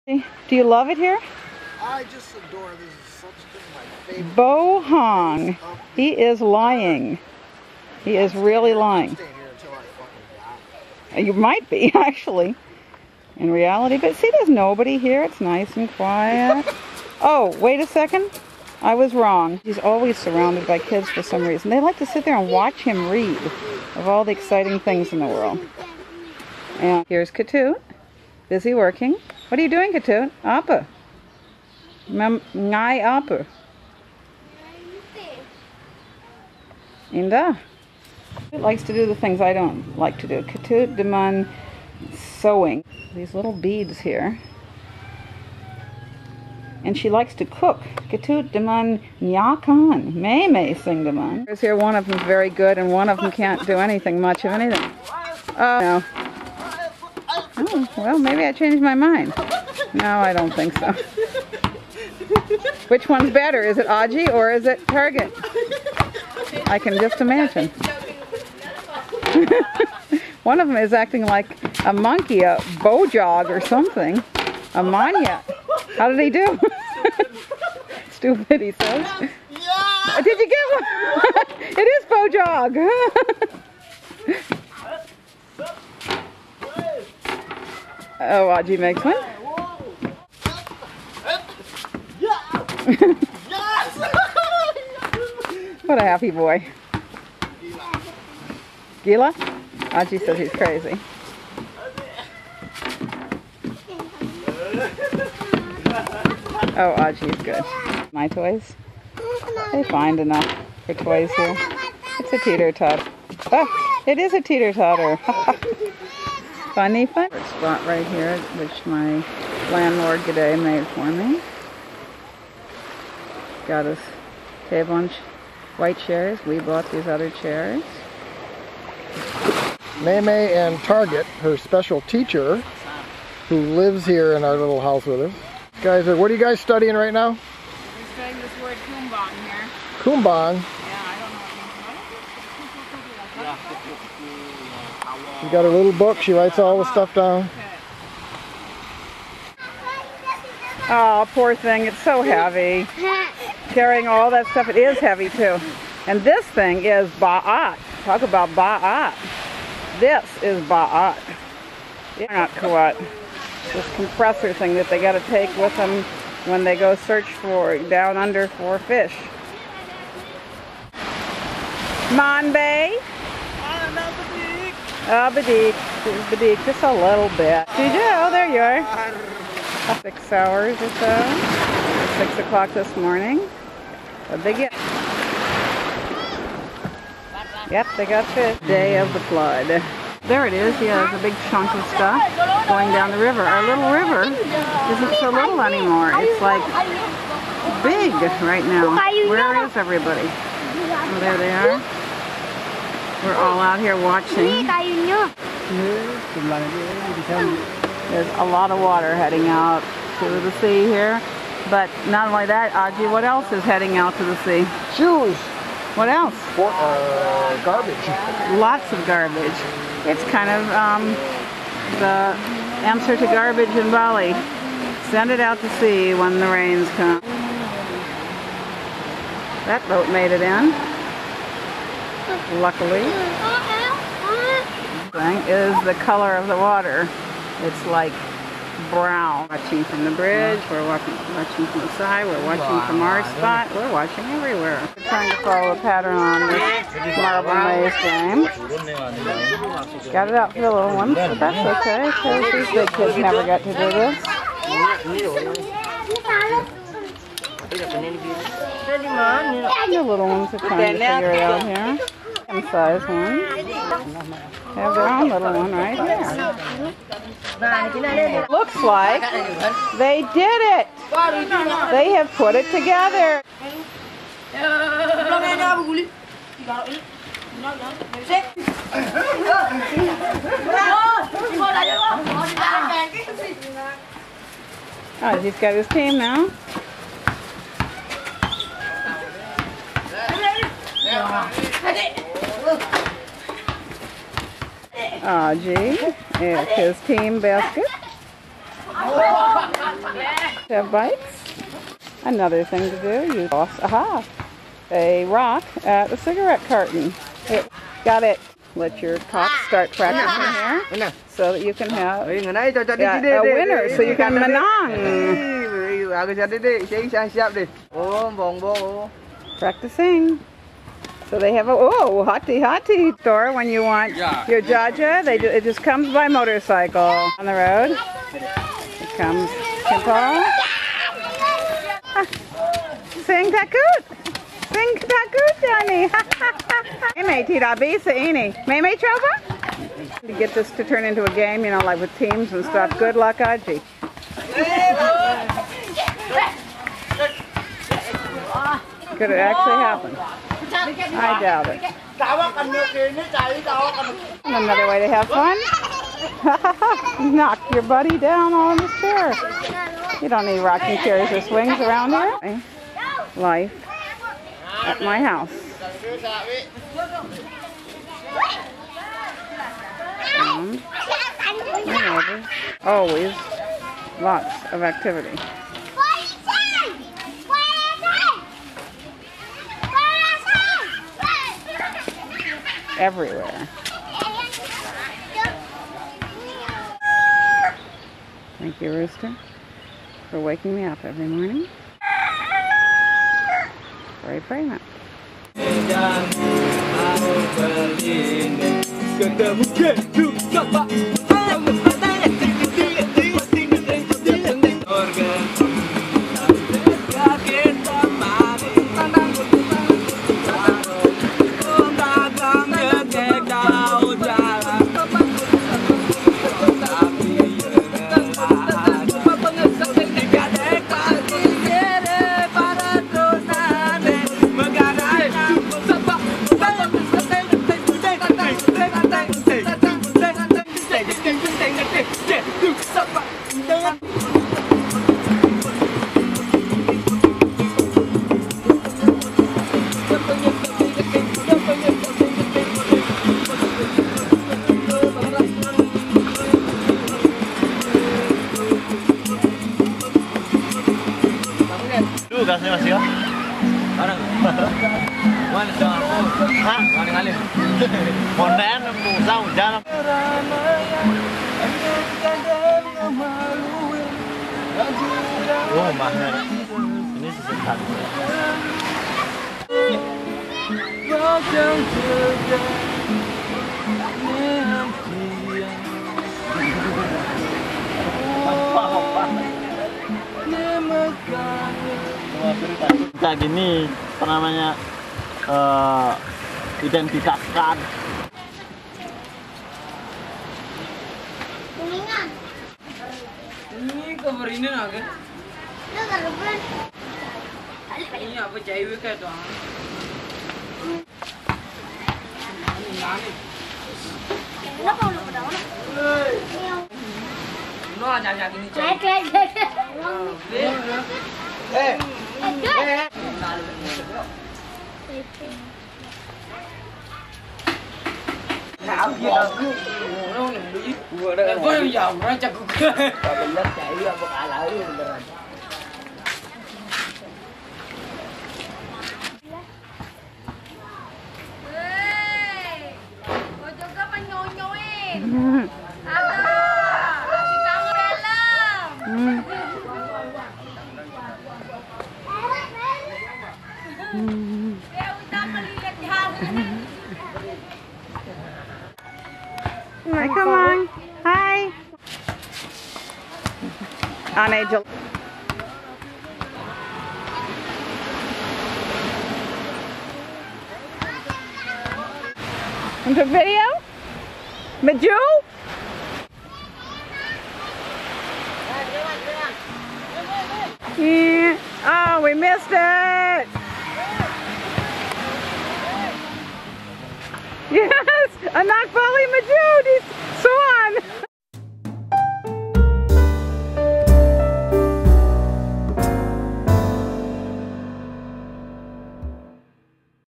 Do you love it here? I just adore this. Is such my favorite. Bohong. He is lying. He is really lying. You might be, actually, in reality. But see, there's nobody here. It's nice and quiet. Oh, wait a second. I was wrong. He's always surrounded by kids for some reason. They like to sit there and watch him read of all the exciting things in the world. And here's Katoot, busy working. What are you doing, Katoot? Appa. Ngai appa. Inda. Katoot likes to do the things I don't like to do. Katoot demen sewing. These little beads here. And she likes to cook. Katoot demen nyakan. Meme sing demen. There's here one of them's very good and one of them can't do anything, much of anything. Oh, no. Oh, well, maybe I changed my mind. No, I don't think so. Which one's better? Is it Aji or is it Target? I can just imagine. One of them is acting like a monkey, a Bllg or something. A manya. How did he do? Stupid, he says. Yeah! Did you get one? It is Bllg. Oh, Aji makes one. What a happy boy. Gila? Aji says he's crazy. Oh, Aji's good. My toys? They find enough for toys here. It's a teeter-tot. Oh, it is a teeter-totter. Funny fun. Spot right here, which my landlord G'day made for me. Got us table and white chairs. We bought these other chairs. Meme and Target, her special teacher, who lives here in our little house with us. Guys, what are you guys studying right now? We're studying this word kumbang here. Kumbang? Yeah, I don't know what it means. She's got her little book. She writes all the stuff down. Oh, poor thing. It's so heavy. Carrying all that stuff, it is heavy too. And this thing is ba'at. Talk about ba'at. This is ba'at. Yeah, not kuat. This compressor thing that they got to take with them when they go search for, down under for fish. Monbay. Badik. Badik, just a little bit. Oh, there you are. 6 hours or so. 6 o'clock this morning. What'd they get? Yep, they got fish. Day of the flood. There it is. Yeah, there's a big chunk of stuff going down the river. Our little river isn't so little anymore. It's like big right now. Where is everybody? Oh, there they are. We're all out here watching. There's a lot of water heading out to the sea here. But not only that, Aji, what else is heading out to the sea? Shoes. What else? Garbage. Lots of garbage. It's kind of the answer to garbage in Bali. Send it out to sea when the rains come. That boat made it in. Luckily. This thing is the color of the water. It's like brown. Watching from the bridge, we're watching from the side, we're watching from our spot, we're watching everywhere. We're trying to follow a pattern on this marble maze game. Got it out for the little ones, but that's okay, because these big kids never get to do this. The little ones are trying to figure it out here. And size ones have their own little one right here. Looks like they did it. They have put it together. Oh, he's got his team now. Aji, his team basket. Have bikes. Another thing to do, use a rock at a cigarette carton. Got it. Let your cock start practicing here so that you can have a winner, so you can menang. Practicing. So they have a hottie store when you want your jaja. It just comes by motorcycle on the road. It comes timpal. Sing takut. Sing takut, Johnny. Meme tidak bisa ini. Meme coba? To get this to turn into a game, you know, like with teams and stuff. Good luck, Aji. Could it actually happen? I doubt it. Another way to have fun. Knock your buddy down on this chair. You don't need rocking chairs or swings around here. Life at my house. And my neighbors. Always lots of activity. Everywhere. Thank you, Rooster, for waking me up every morning. Very pregnant. Ini sesuatu. Kayak gini, apa namanya, identitaskan. Ini cover ini naga. Ini apa jahit kayak tuh? Kenapa lu pada mana? Lu ajak ini jahit. Nào gì đâu, nó đi vừa đây có dòng nó chắc cũng mình lên chạy ra một cả lỡ luôn rồi. Kau juga menyonyoin. Kasih kamu dalam. Dia udah melihat jalan. Right, come on. Hi. On Angel. Into video? Maju? Yeah. Oh, we missed it. Yes, anak bali Maju di Swan.